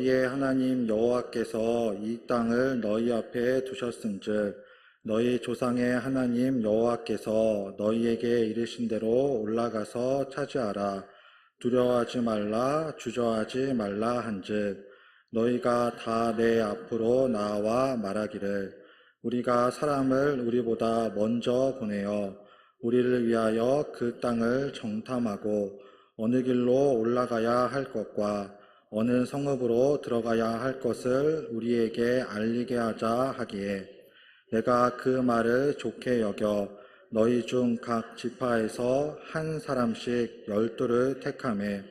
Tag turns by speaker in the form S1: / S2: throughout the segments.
S1: 너희의 하나님 여호와께서 이 땅을 너희 앞에 두셨은즉 너희 조상의 하나님 여호와께서 너희에게 이르신 대로 올라가서 차지하라. 두려워하지 말라, 주저하지 말라 한즉 너희가 다 내 앞으로 나와 말하기를 우리가 사람을 우리보다 먼저 보내어 우리를 위하여 그 땅을 정탐하고 어느 길로 올라가야 할 것과 어느 성읍으로 들어가야 할 것을 우리에게 알리게 하자 하기에 내가 그 말을 좋게 여겨 너희 중 각 지파에서 한 사람씩 12를 택하매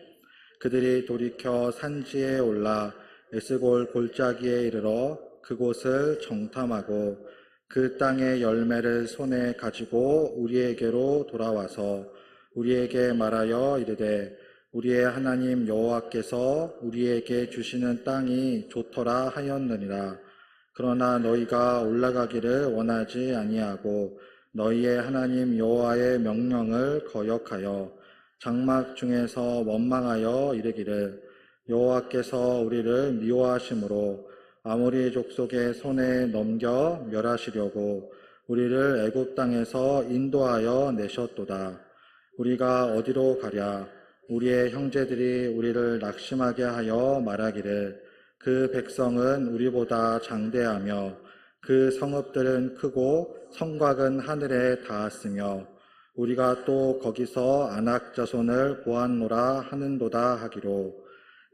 S1: 그들이 돌이켜 산지에 올라 에스골 골짜기에 이르러 그곳을 정탐하고 그 땅의 열매를 손에 가지고 우리에게로 돌아와서 우리에게 말하여 이르되 우리의 하나님 여호와께서 우리에게 주시는 땅이 좋더라 하였느니라. 그러나 너희가 올라가기를 원하지 아니하고 너희의 하나님 여호와의 명령을 거역하여 장막 중에서 원망하여 이르기를 여호와께서 우리를 미워하심으로 아모리 족속의 손에 넘겨 멸하시려고 우리를 애굽 땅에서 인도하여 내셨도다. 우리가 어디로 가랴? 우리의 형제들이 우리를 낙심하게 하여 말하기를 그 백성은 우리보다 장대하며 그 성읍들은 크고 성곽은 하늘에 닿았으며 우리가 또 거기서 아낙 자손을 보았노라 하는도다 하기로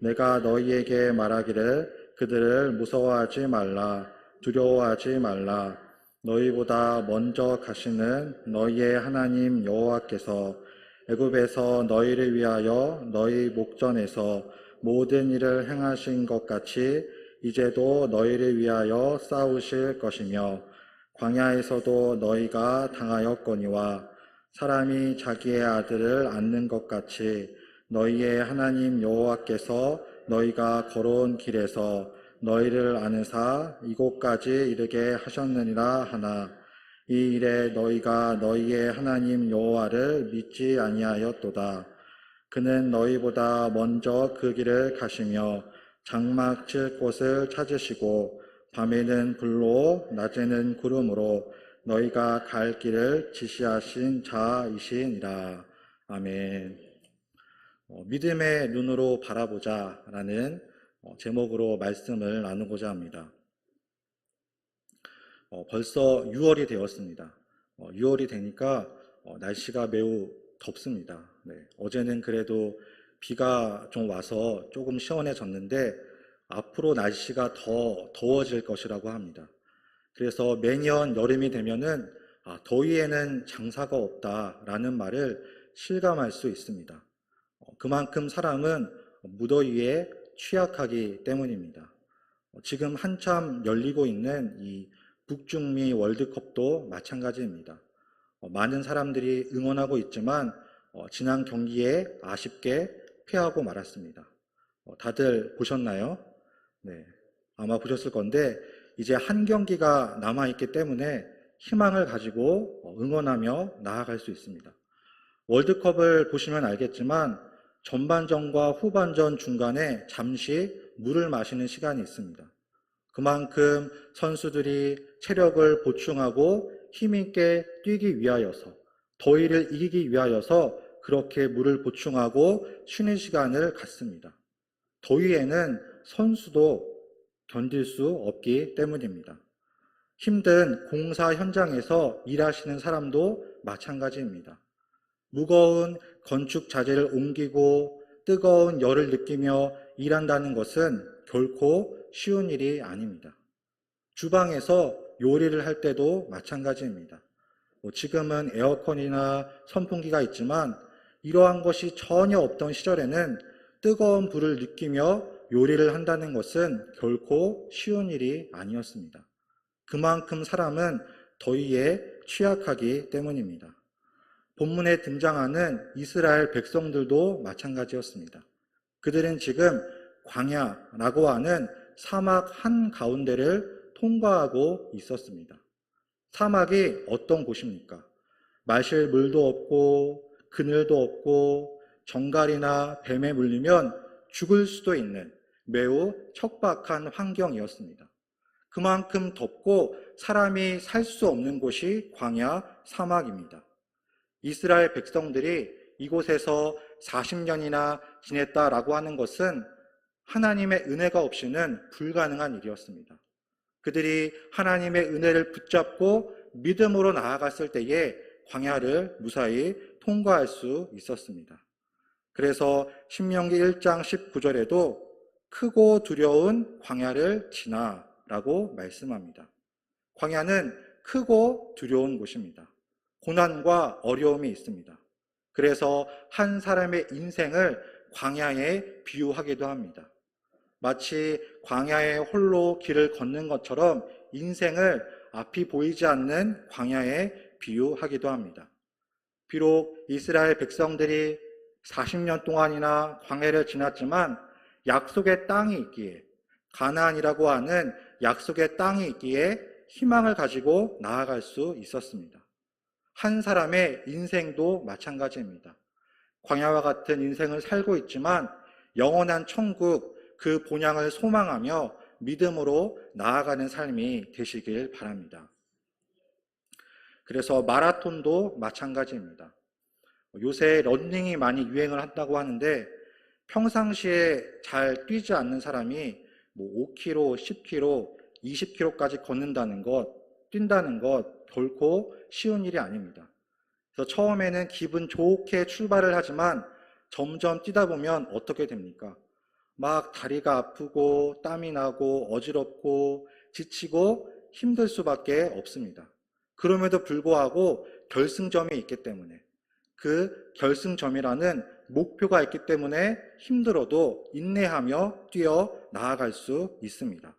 S1: 내가 너희에게 말하기를 그들을 무서워하지 말라, 두려워하지 말라. 너희보다 먼저 가시는 너희의 하나님 여호와께서 애굽에서 너희를 위하여 너희 목전에서 모든 일을 행하신 것 같이 이제도 너희를 위하여 싸우실 것이며 광야에서도 너희가 당하였거니와 사람이 자기의 아들을 안는 것 같이 너희의 하나님 여호와께서 너희가 걸어온 길에서 너희를 안으사 이곳까지 이르게 하셨느니라 하나 이 일에 너희가 너희의 하나님 여호와를 믿지 아니하였도다. 그는 너희보다 먼저 그 길을 가시며 장막 칠 곳을 찾으시고 밤에는 불로 낮에는 구름으로 너희가 갈 길을 지시하신 자이시니라. 아멘. 믿음의 눈으로 바라보자 라는 제목으로 말씀을 나누고자 합니다. 벌써 6월이 되었습니다. 6월이 되니까 날씨가 매우 덥습니다. 네, 어제는 그래도 비가 좀 와서 조금 시원해졌는데 앞으로 날씨가 더 더워질 것이라고 합니다. 그래서 매년 여름이 되면은 더위에는 장사가 없다라는 말을 실감할 수 있습니다. 그만큼 사람은 무더위에 취약하기 때문입니다. 지금 한참 열리고 있는 이 북중미 월드컵도 마찬가지입니다. 많은 사람들이 응원하고 있지만 지난 경기에 아쉽게 패하고 말았습니다. 다들 보셨나요? 네, 아마 보셨을 건데 이제 한 경기가 남아있기 때문에 희망을 가지고 응원하며 나아갈 수 있습니다. 월드컵을 보시면 알겠지만 전반전과 후반전 중간에 잠시 물을 마시는 시간이 있습니다. 그만큼 선수들이 체력을 보충하고 힘있게 뛰기 위하여서 더위를 이기기 위하여서 그렇게 물을 보충하고 쉬는 시간을 갖습니다. 더위에는 선수도 견딜 수 없기 때문입니다. 힘든 공사 현장에서 일하시는 사람도 마찬가지입니다. 무거운 건축 자재를 옮기고 뜨거운 열을 느끼며 일한다는 것은 결코 쉬운 일이 아닙니다. 주방에서 요리를 할 때도 마찬가지입니다. 지금은 에어컨이나 선풍기가 있지만 이러한 것이 전혀 없던 시절에는 뜨거운 불을 느끼며 요리를 한다는 것은 결코 쉬운 일이 아니었습니다. 그만큼 사람은 더위에 취약하기 때문입니다. 본문에 등장하는 이스라엘 백성들도 마찬가지였습니다. 그들은 지금 광야라고 하는 사막 한가운데를 통과하고 있었습니다. 사막이 어떤 곳입니까? 마실 물도 없고 그늘도 없고 정갈이나 뱀에 물리면 죽을 수도 있는 매우 척박한 환경이었습니다. 그만큼 덥고 사람이 살 수 없는 곳이 광야 사막입니다. 이스라엘 백성들이 이곳에서 40년이나 지냈다라고 하는 것은 하나님의 은혜가 없이는 불가능한 일이었습니다. 그들이 하나님의 은혜를 붙잡고 믿음으로 나아갔을 때에 광야를 무사히 통과할 수 있었습니다. 그래서 신명기 1장 19절에도 크고 두려운 광야를 지나라고 말씀합니다. 광야는 크고 두려운 곳입니다. 고난과 어려움이 있습니다. 그래서 한 사람의 인생을 광야에 비유하기도 합니다. 마치 광야에 홀로 길을 걷는 것처럼 인생을 앞이 보이지 않는 광야에 비유하기도 합니다. 비록 이스라엘 백성들이 40년 동안이나 광야를 지났지만 약속의 땅이 있기에, 가나안이라고 하는 약속의 땅이 있기에 희망을 가지고 나아갈 수 있었습니다. 한 사람의 인생도 마찬가지입니다. 광야와 같은 인생을 살고 있지만 영원한 천국, 그 본향을 소망하며 믿음으로 나아가는 삶이 되시길 바랍니다. 그래서 마라톤도 마찬가지입니다. 요새 러닝이 많이 유행을 한다고 하는데 평상시에 잘 뛰지 않는 사람이 5km, 10km, 20km까지 걷는다는 것, 뛴다는 것 결코 쉬운 일이 아닙니다. 그래서 처음에는 기분 좋게 출발을 하지만 점점 뛰다 보면 어떻게 됩니까? 막 다리가 아프고 땀이 나고 어지럽고 지치고 힘들 수밖에 없습니다. 그럼에도 불구하고 결승점이 있기 때문에, 그 결승점이라는 목표가 있기 때문에 힘들어도 인내하며 뛰어 나아갈 수 있습니다.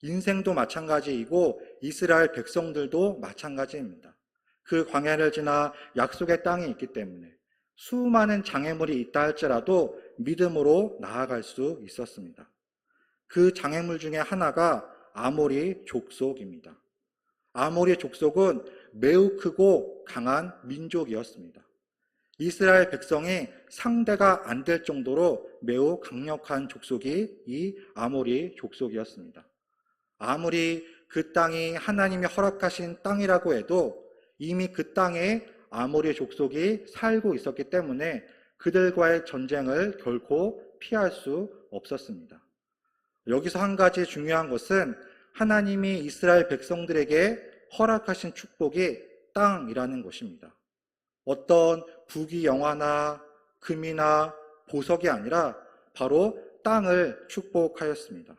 S1: 인생도 마찬가지이고 이스라엘 백성들도 마찬가지입니다. 그 광야를 지나 약속의 땅이 있기 때문에 수많은 장애물이 있다 할지라도 믿음으로 나아갈 수 있었습니다. 그 장애물 중에 하나가 아모리 족속입니다. 아모리 족속은 매우 크고 강한 민족이었습니다. 이스라엘 백성이 상대가 안 될 정도로 매우 강력한 족속이 이 아모리 족속이었습니다. 아무리 그 땅이 하나님이 허락하신 땅이라고 해도 이미 그 땅에 아모리 족속이 살고 있었기 때문에 그들과의 전쟁을 결코 피할 수 없었습니다. 여기서 한 가지 중요한 것은 하나님이 이스라엘 백성들에게 허락하신 축복이 땅이라는 것입니다. 어떤 부귀영화나 금이나 보석이 아니라 바로 땅을 축복하였습니다.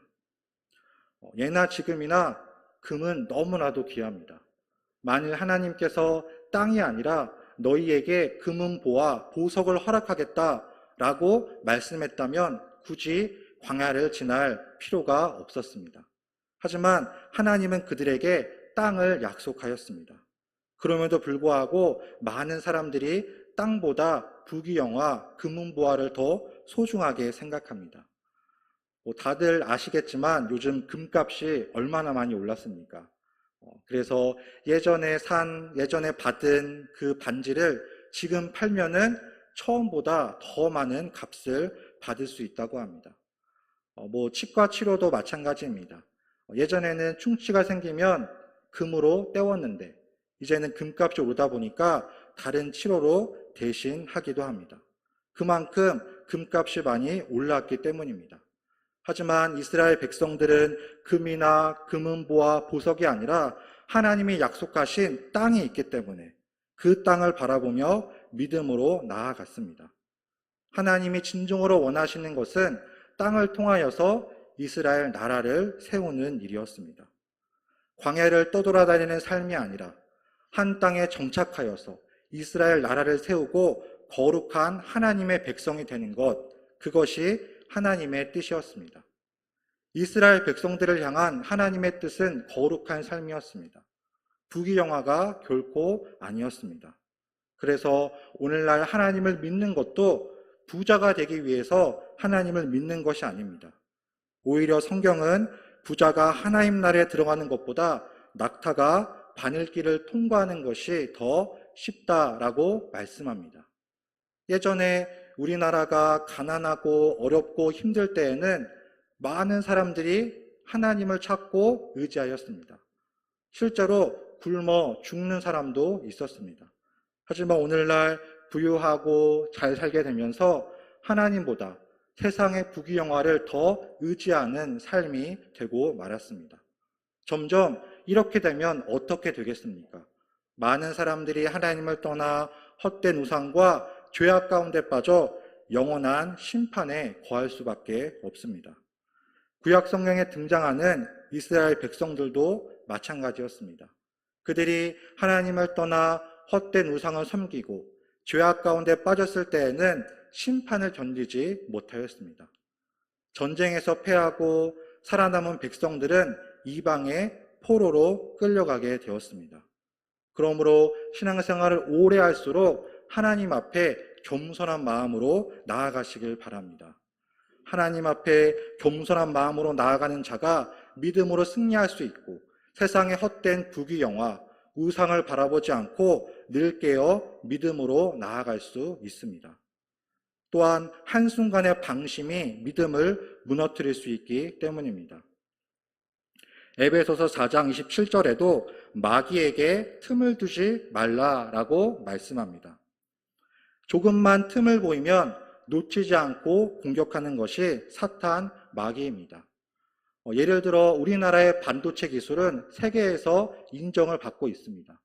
S1: 예나 지금이나 금은 너무나도 귀합니다. 만일 하나님께서 땅이 아니라 너희에게 금은보와 보석을 허락하겠다라고 말씀했다면 굳이 광야를 지날 필요가 없었습니다. 하지만 하나님은 그들에게 땅을 약속하였습니다. 그럼에도 불구하고 많은 사람들이 땅보다 부귀영화, 금은보화를 더 소중하게 생각합니다. 다들 아시겠지만 요즘 금값이 얼마나 많이 올랐습니까? 그래서 예전에 받은 그 반지를 지금 팔면은 처음보다 더 많은 값을 받을 수 있다고 합니다. 치과 치료도 마찬가지입니다. 예전에는 충치가 생기면 금으로 때웠는데 이제는 금값이 오르다 보니까 다른 치료로 대신하기도 합니다. 그만큼 금값이 많이 올랐기 때문입니다. 하지만 이스라엘 백성들은 금이나 금은보화, 보석이 아니라 하나님이 약속하신 땅이 있기 때문에 그 땅을 바라보며 믿음으로 나아갔습니다. 하나님이 진정으로 원하시는 것은 땅을 통하여서 이스라엘 나라를 세우는 일이었습니다. 광야를 떠돌아다니는 삶이 아니라 한 땅에 정착하여서 이스라엘 나라를 세우고 거룩한 하나님의 백성이 되는 것, 그것이 하나님의 뜻이었습니다. 이스라엘 백성들을 향한 하나님의 뜻은 거룩한 삶이었습니다. 부귀영화가 결코 아니었습니다. 그래서 오늘날 하나님을 믿는 것도 부자가 되기 위해서 하나님을 믿는 것이 아닙니다. 오히려 성경은 부자가 하나님 나라에 들어가는 것보다 낙타가 바늘길을 통과하는 것이 더 쉽다라고 말씀합니다. 예전에 우리나라가 가난하고 어렵고 힘들 때에는 많은 사람들이 하나님을 찾고 의지하였습니다. 실제로 굶어 죽는 사람도 있었습니다. 하지만 오늘날 부유하고 잘 살게 되면서 하나님보다 세상의 부귀영화를 더 의지하는 삶이 되고 말았습니다. 점점 이렇게 되면 어떻게 되겠습니까? 많은 사람들이 하나님을 떠나 헛된 우상과 죄악 가운데 빠져 영원한 심판에 거할 수밖에 없습니다. 구약 성경에 등장하는 이스라엘 백성들도 마찬가지였습니다. 그들이 하나님을 떠나 헛된 우상을 섬기고 죄악 가운데 빠졌을 때에는 심판을 견디지 못하였습니다. 전쟁에서 패하고 살아남은 백성들은 이방의 포로로 끌려가게 되었습니다. 그러므로 신앙생활을 오래 할수록 하나님 앞에 겸손한 마음으로 나아가시길 바랍니다. 하나님 앞에 겸손한 마음으로 나아가는 자가 믿음으로 승리할 수 있고 세상의 헛된 부귀영화, 우상을 바라보지 않고 늘 깨어 믿음으로 나아갈 수 있습니다. 또한 한순간의 방심이 믿음을 무너뜨릴 수 있기 때문입니다. 에베소서 4장 27절에도 마귀에게 틈을 두지 말라라고 말씀합니다. 조금만 틈을 보이면 놓치지 않고 공격하는 것이 사탄 마귀입니다. 예를 들어 우리나라의 반도체 기술은 세계에서 인정을 받고 있습니다.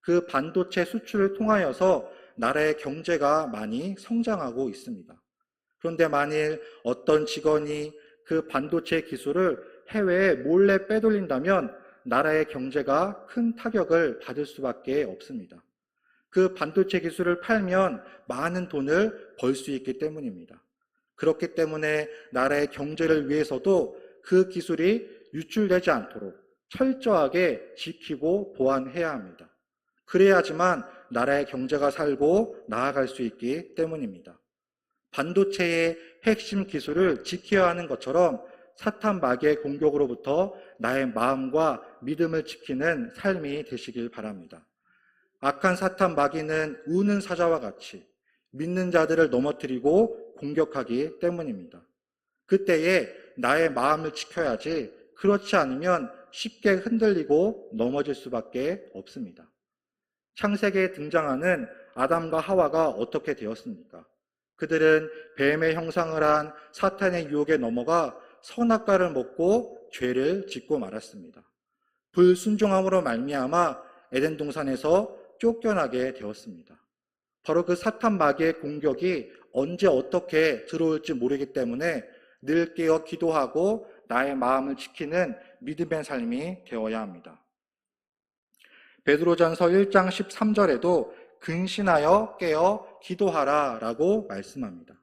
S1: 그 반도체 수출을 통하여서 나라의 경제가 많이 성장하고 있습니다. 그런데 만일 어떤 직원이 그 반도체 기술을 해외에 몰래 빼돌린다면 나라의 경제가 큰 타격을 받을 수밖에 없습니다. 그 반도체 기술을 팔면 많은 돈을 벌 수 있기 때문입니다. 그렇기 때문에 나라의 경제를 위해서도 그 기술이 유출되지 않도록 철저하게 지키고 보완해야 합니다. 그래야지만 나라의 경제가 살고 나아갈 수 있기 때문입니다. 반도체의 핵심 기술을 지켜야 하는 것처럼 사탄 마귀의 공격으로부터 나의 마음과 믿음을 지키는 삶이 되시길 바랍니다. 악한 사탄 마귀는 우는 사자와 같이 믿는 자들을 넘어뜨리고 공격하기 때문입니다. 그때에 나의 마음을 지켜야지 그렇지 않으면 쉽게 흔들리고 넘어질 수밖에 없습니다. 창세기에 등장하는 아담과 하와가 어떻게 되었습니까? 그들은 뱀의 형상을 한 사탄의 유혹에 넘어가 선악과를 먹고 죄를 짓고 말았습니다. 불순종함으로 말미암아 에덴 동산에서 쫓겨나게 되었습니다. 바로 그 사탄 마귀의 공격이 언제 어떻게 들어올지 모르기 때문에 늘 깨어 기도하고 나의 마음을 지키는 믿음의 삶이 되어야 합니다. 베드로전서 1장 13절에도 근신하여 깨어 기도하라 라고 말씀합니다.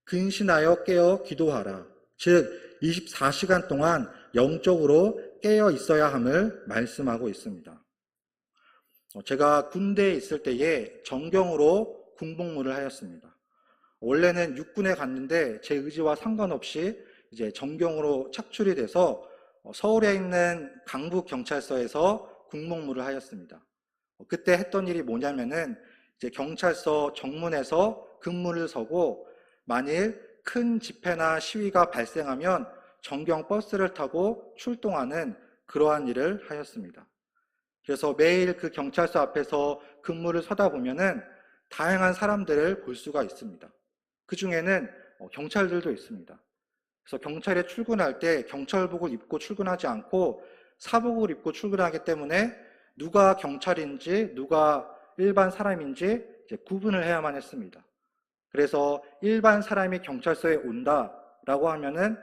S1: 근신하여 깨어 기도하라. 즉 24시간 동안 영적으로 깨어 있어야 함을 말씀하고 있습니다. 제가 군대에 있을 때에 정경으로 군복무를 하였습니다. 원래는 육군에 갔는데 제 의지와 상관없이 이제 정경으로 착출이 돼서 서울에 있는 강북경찰서에서 군복무를 하였습니다. 그때 했던 일이 뭐냐면은 이제 경찰서 정문에서 근무를 서고 만일 큰 집회나 시위가 발생하면 정경 버스를 타고 출동하는 그러한 일을 하였습니다. 그래서 매일 그 경찰서 앞에서 근무를 서다 보면은 다양한 사람들을 볼 수가 있습니다. 그 중에는 경찰들도 있습니다. 그래서 경찰에 출근할 때 경찰복을 입고 출근하지 않고 사복을 입고 출근하기 때문에 누가 경찰인지 누가 일반 사람인지 이제 구분을 해야만 했습니다. 그래서 일반 사람이 경찰서에 온다라고 하면은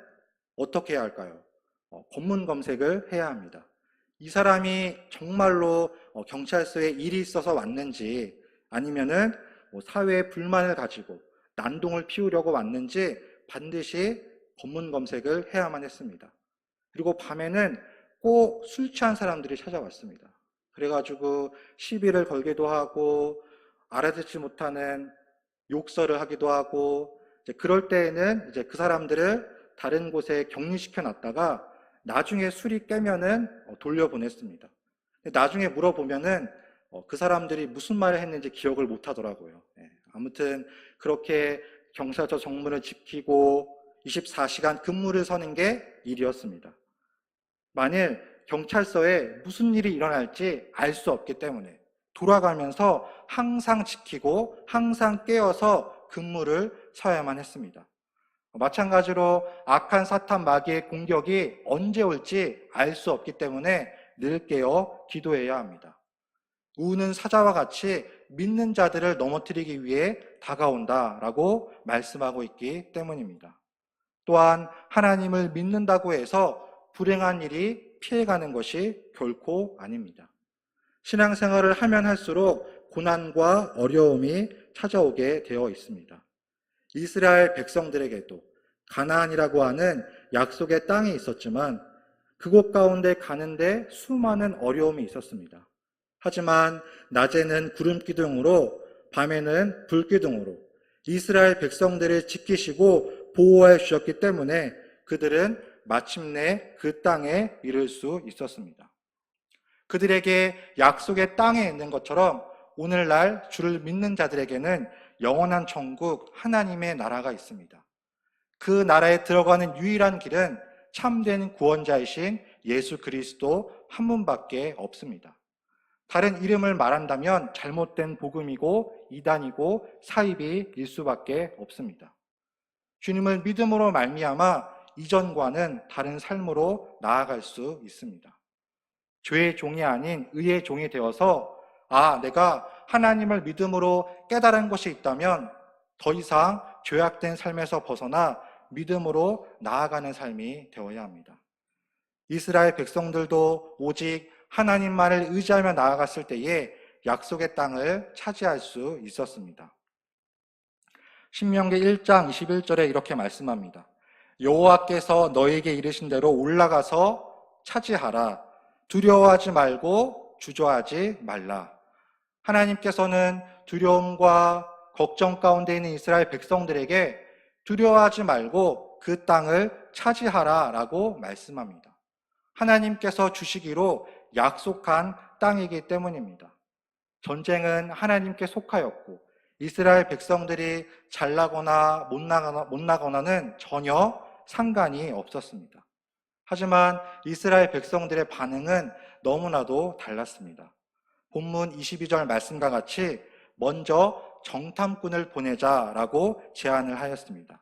S1: 어떻게 해야 할까요? 검문 검색을 해야 합니다. 이 사람이 정말로 경찰서에 일이 있어서 왔는지 아니면은 사회에 불만을 가지고 난동을 피우려고 왔는지 반드시 검문 검색을 해야만 했습니다. 그리고 밤에는 꼭 술 취한 사람들이 찾아왔습니다. 그래가지고 시비를 걸기도 하고 알아듣지 못하는 욕설을 하기도 하고 이제 그럴 때에는 이제 그 사람들을 다른 곳에 격리시켜 놨다가 나중에 술이 깨면은 돌려보냈습니다. 나중에 물어보면은 그 사람들이 무슨 말을 했는지 기억을 못 하더라고요. 아무튼 그렇게 경찰서 정문을 지키고 24시간 근무를 서는 게 일이었습니다. 만일 경찰서에 무슨 일이 일어날지 알 수 없기 때문에 돌아가면서 항상 지키고 항상 깨어서 근무를 서야만 했습니다. 마찬가지로 악한 사탄 마귀의 공격이 언제 올지 알 수 없기 때문에 늘 깨어 기도해야 합니다. 우는 사자와 같이 믿는 자들을 넘어뜨리기 위해 다가온다라고 말씀하고 있기 때문입니다. 또한 하나님을 믿는다고 해서 불행한 일이 피해가는 것이 결코 아닙니다. 신앙생활을 하면 할수록 고난과 어려움이 찾아오게 되어 있습니다. 이스라엘 백성들에게도 가나안이라고 하는 약속의 땅이 있었지만 그곳 가운데 가는데 수많은 어려움이 있었습니다. 하지만 낮에는 구름 기둥으로 밤에는 불 기둥으로 이스라엘 백성들을 지키시고 보호해 주셨기 때문에 그들은 마침내 그 땅에 이를 수 있었습니다. 그들에게 약속의 땅에 있는 것처럼 오늘날 주를 믿는 자들에게는 영원한 천국 하나님의 나라가 있습니다. 그 나라에 들어가는 유일한 길은 참된 구원자이신 예수 그리스도 한 분밖에 없습니다. 다른 이름을 말한다면 잘못된 복음이고 이단이고 사이비일 수밖에 없습니다. 주님을 믿음으로 말미암아 이전과는 다른 삶으로 나아갈 수 있습니다. 죄의 종이 아닌 의의 종이 되어서 내가 하나님을 믿음으로 깨달은 것이 있다면 더 이상 죄악된 삶에서 벗어나 믿음으로 나아가는 삶이 되어야 합니다. 이스라엘 백성들도 오직 하나님만을 의지하며 나아갔을 때에 약속의 땅을 차지할 수 있었습니다. 신명기 1장 21절에 이렇게 말씀합니다. 여호와께서 너에게 이르신 대로 올라가서 차지하라. 두려워하지 말고 주저하지 말라. 하나님께서는 두려움과 걱정 가운데 있는 이스라엘 백성들에게 두려워하지 말고 그 땅을 차지하라라고 말씀합니다. 하나님께서 주시기로 약속한 땅이기 때문입니다. 전쟁은 하나님께 속하였고 이스라엘 백성들이 잘나거나 못나거나는 전혀 상관이 없었습니다. 하지만 이스라엘 백성들의 반응은 너무나도 달랐습니다. 본문 22절 말씀과 같이 먼저 정탐꾼을 보내자라고 제안을 하였습니다.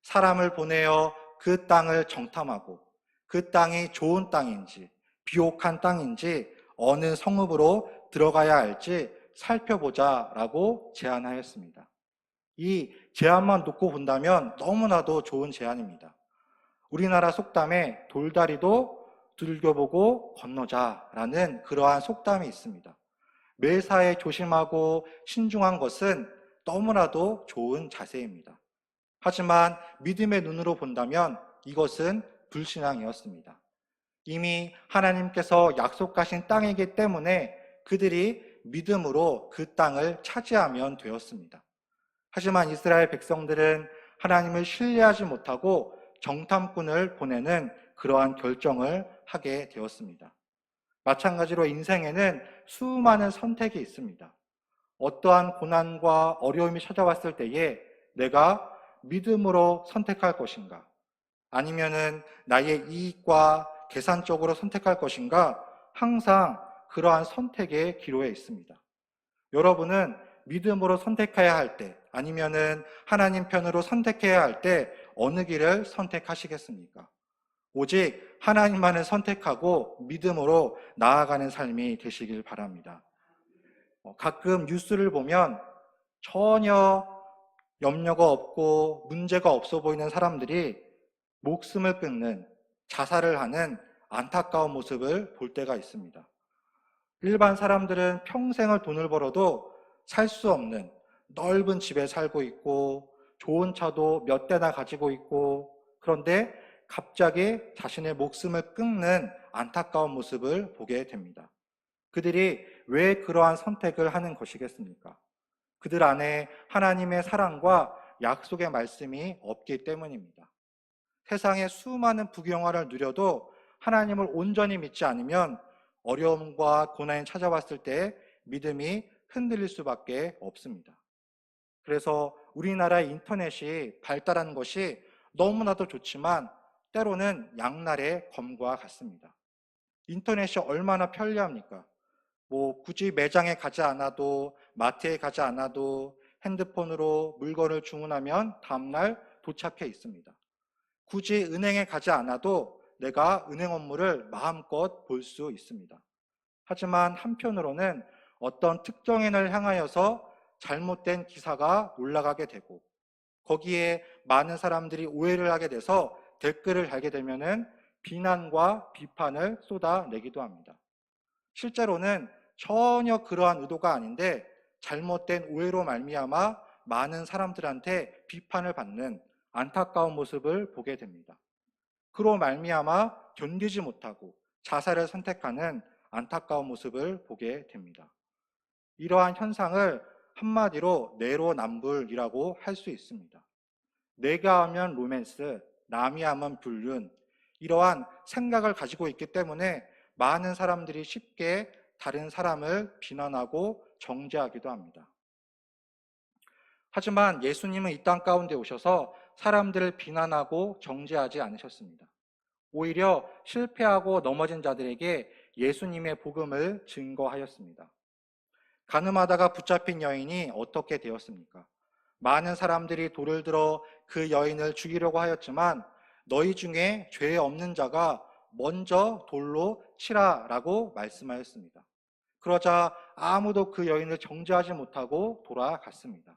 S1: 사람을 보내어 그 땅을 정탐하고 그 땅이 좋은 땅인지 비옥한 땅인지 어느 성읍으로 들어가야 할지 살펴보자라고 제안하였습니다. 이 제안만 놓고 본다면 너무나도 좋은 제안입니다. 우리나라 속담에 돌다리도 두들겨보고 건너자라는 그러한 속담이 있습니다. 매사에 조심하고 신중한 것은 너무나도 좋은 자세입니다. 하지만 믿음의 눈으로 본다면 이것은 불신앙이었습니다. 이미 하나님께서 약속하신 땅이기 때문에 그들이 믿음으로 그 땅을 차지하면 되었습니다. 하지만 이스라엘 백성들은 하나님을 신뢰하지 못하고 정탐꾼을 보내는 그러한 결정을 하게 되었습니다. 마찬가지로 인생에는 수많은 선택이 있습니다. 어떠한 고난과 어려움이 찾아왔을 때에 내가 믿음으로 선택할 것인가? 아니면은 나의 이익과 계산적으로 선택할 것인가? 항상 그러한 선택의 기로에 있습니다. 여러분은 믿음으로 선택해야 할 때, 아니면은 하나님 편으로 선택해야 할 때 어느 길을 선택하시겠습니까? 오직 하나님만을 선택하고 믿음으로 나아가는 삶이 되시길 바랍니다. 가끔 뉴스를 보면 전혀 염려가 없고 문제가 없어 보이는 사람들이 목숨을 끊는, 자살을 하는 안타까운 모습을 볼 때가 있습니다. 일반 사람들은 평생을 돈을 벌어도 살 수 없는 넓은 집에 살고 있고 좋은 차도 몇 대나 가지고 있고, 그런데 갑자기 자신의 목숨을 끊는 안타까운 모습을 보게 됩니다. 그들이 왜 그러한 선택을 하는 것이겠습니까? 그들 안에 하나님의 사랑과 약속의 말씀이 없기 때문입니다. 세상의 수많은 부귀영화를 누려도 하나님을 온전히 믿지 않으면 어려움과 고난이 찾아왔을 때 믿음이 흔들릴 수밖에 없습니다. 그래서 우리나라의 인터넷이 발달한 것이 너무나도 좋지만 때로는 양날의 검과 같습니다. 인터넷이 얼마나 편리합니까? 굳이 매장에 가지 않아도, 마트에 가지 않아도 핸드폰으로 물건을 주문하면 다음날 도착해 있습니다. 굳이 은행에 가지 않아도 내가 은행 업무를 마음껏 볼 수 있습니다. 하지만 한편으로는 어떤 특정인을 향하여서 잘못된 기사가 올라가게 되고, 거기에 많은 사람들이 오해를 하게 돼서 댓글을 달게 되면은 비난과 비판을 쏟아내기도 합니다. 실제로는 전혀 그러한 의도가 아닌데 잘못된 오해로 말미암아 많은 사람들한테 비판을 받는 안타까운 모습을 보게 됩니다. 그로 말미암아 견디지 못하고 자살을 선택하는 안타까운 모습을 보게 됩니다. 이러한 현상을 한마디로 내로남불이라고 할 수 있습니다. 내가 하면 로맨스, 남이 하면 불륜, 이러한 생각을 가지고 있기 때문에 많은 사람들이 쉽게 다른 사람을 비난하고 정죄하기도 합니다. 하지만 예수님은 이 땅 가운데 오셔서 사람들을 비난하고 정죄하지 않으셨습니다. 오히려 실패하고 넘어진 자들에게 예수님의 복음을 증거하였습니다. 가늠하다가 붙잡힌 여인이 어떻게 되었습니까? 많은 사람들이 돌을 들어 그 여인을 죽이려고 하였지만 너희 중에 죄 없는 자가 먼저 돌로 치라라고 말씀하였습니다. 그러자 아무도 그 여인을 정죄하지 못하고 돌아갔습니다.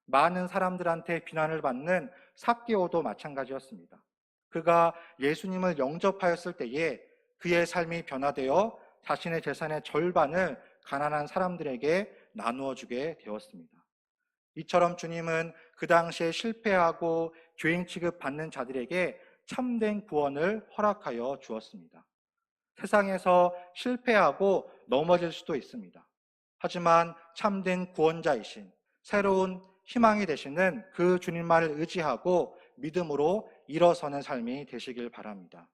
S1: 많은 사람들한테 비난을 받는 삭개오도 마찬가지였습니다. 그가 예수님을 영접하였을 때에 그의 삶이 변화되어 자신의 재산의 절반을 가난한 사람들에게 나누어 주게 되었습니다. 이처럼 주님은 그 당시에 실패하고 죄인 취급받는 자들에게 참된 구원을 허락하여 주었습니다. 세상에서 실패하고 넘어질 수도 있습니다. 하지만 참된 구원자이신 새로운 희망이 되시는 그 주님만을 의지하고 믿음으로 일어서는 삶이 되시길 바랍니다.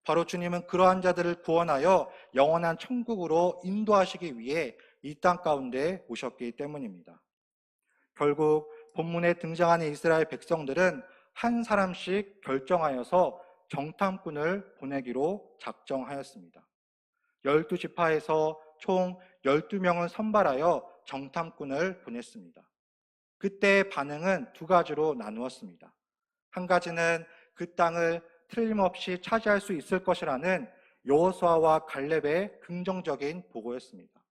S1: 바로 주님은 그러한 자들을 구원하여 영원한 천국으로 인도하시기 위해 이 땅 가운데 오셨기 때문입니다. 결국 본문에 등장하는 이스라엘 백성들은 한 사람씩 결정하여서 정탐꾼을 보내기로 작정하였습니다. 12지파에서 총 12명을 선발하여 정탐꾼을 보냈습니다. 그때의 반응은 두 가지로 나누었습니다. 한 가지는 그 땅을 틀림없이 차지할 수 있을 것이라는 여호수아와 갈렙의 긍정적인 보고였습니다.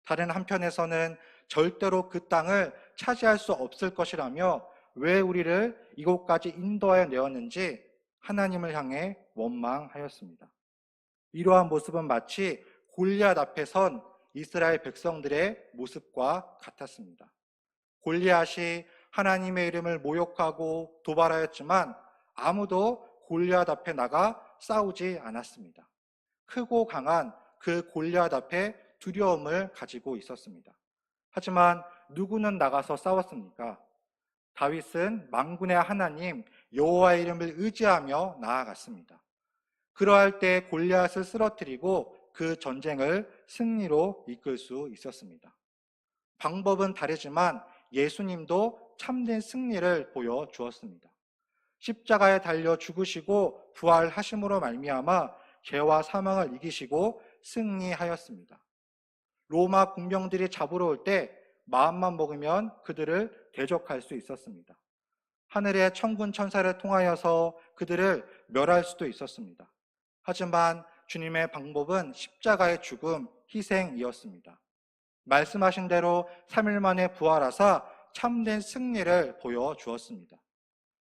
S1: 다른 한편에서는 절대로 그 땅을 차지할 수 없을 것이라며 왜 우리를 이곳까지 인도하여 내었는지 하나님을 향해 원망하였습니다. 이러한 모습은 마치 골리앗 앞에 선 이스라엘 백성들의 모습과 같았습니다. 골리앗이 하나님의 이름을 모욕하고 도발하였지만 아무도 골리앗 앞에 나가 싸우지 않았습니다. 크고 강한 그 골리앗 앞에 두려움을 가지고 있었습니다. 하지만 누구는 나가서 싸웠습니까? 다윗은 만군의 하나님 여호와의 이름을 의지하며 나아갔습니다. 그러할 때 골리앗을 쓰러뜨리고 그 전쟁을 승리로 이끌 수 있었습니다. 방법은 다르지만 예수님도 참된 승리를 보여주었습니다. 십자가에 달려 죽으시고 부활하심으로 말미암아 죄와 사망을 이기시고 승리하였습니다. 로마 군병들이 잡으러 올 때 마음만 먹으면 그들을 대적할 수 있었습니다. 하늘의 천군 천사를 통하여서 그들을 멸할 수도 있었습니다. 하지만 주님의 방법은 십자가의 죽음, 희생이었습니다. 말씀하신 대로 3일 만에 부활하사 참된 승리를 보여주었습니다.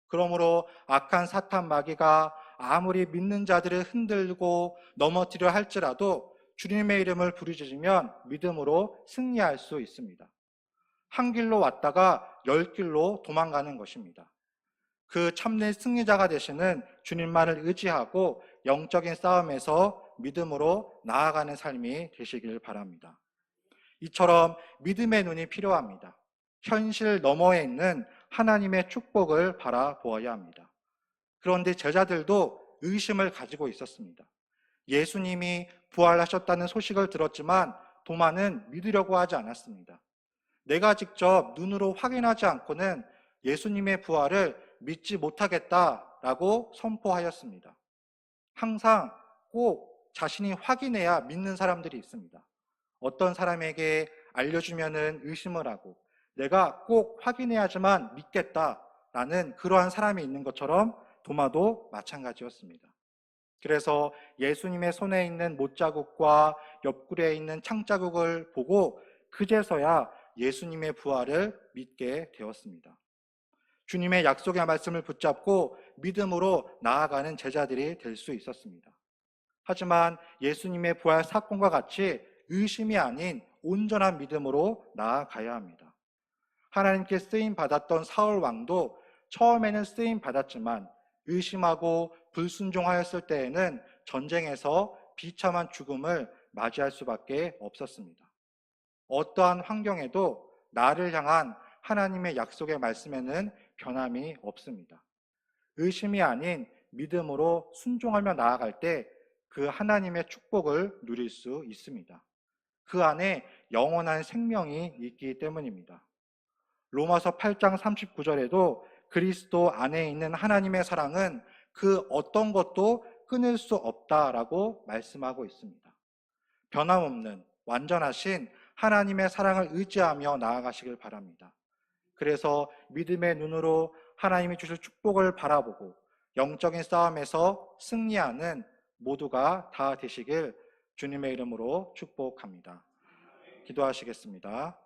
S1: 그러므로 악한 사탄 마귀가 아무리 믿는 자들을 흔들고 넘어뜨려 할지라도 주님의 이름을 부르짖으면 믿음으로 승리할 수 있습니다. 한 길로 왔다가 10길로 도망가는 것입니다. 그 참된 승리자가 되시는 주님만을 의지하고 영적인 싸움에서 믿음으로 나아가는 삶이 되시길 바랍니다. 이처럼 믿음의 눈이 필요합니다. 현실 너머에 있는 하나님의 축복을 바라보아야 합니다. 그런데 제자들도 의심을 가지고 있었습니다. 예수님이 부활하셨다는 소식을 들었지만 도마는 믿으려고 하지 않았습니다. 내가 직접 눈으로 확인하지 않고는 예수님의 부활을 믿지 못하겠다라고 선포하였습니다. 항상 꼭 자신이 확인해야 믿는 사람들이 있습니다. 어떤 사람에게 알려주면은 의심을 하고 내가 꼭 확인해야지만 믿겠다라는 그러한 사람이 있는 것처럼 도마도 마찬가지였습니다. 그래서 예수님의 손에 있는 못자국과 옆구리에 있는 창자국을 보고 그제서야 예수님의 부활을 믿게 되었습니다. 주님의 약속의 말씀을 붙잡고 믿음으로 나아가는 제자들이 될 수 있었습니다. 하지만 예수님의 부활 사건과 같이 의심이 아닌 온전한 믿음으로 나아가야 합니다. 하나님께 쓰임 받았던 사울 왕도 처음에는 쓰임 받았지만 의심하고 불순종하였을 때에는 전쟁에서 비참한 죽음을 맞이할 수밖에 없었습니다. 어떠한 환경에도 나를 향한 하나님의 약속의 말씀에는 변함이 없습니다. 의심이 아닌 믿음으로 순종하며 나아갈 때 그 하나님의 축복을 누릴 수 있습니다. 그 안에 영원한 생명이 있기 때문입니다. 로마서 8장 39절에도 그리스도 안에 있는 하나님의 사랑은 그 어떤 것도 끊을 수 없다라고 말씀하고 있습니다. 변함없는 완전하신 하나님의 사랑을 의지하며 나아가시길 바랍니다. 그래서 믿음의 눈으로 하나님이 주실 축복을 바라보고 영적인 싸움에서 승리하는 모두가 다 되시길 주님의 이름으로 축복합니다. 기도하시겠습니다.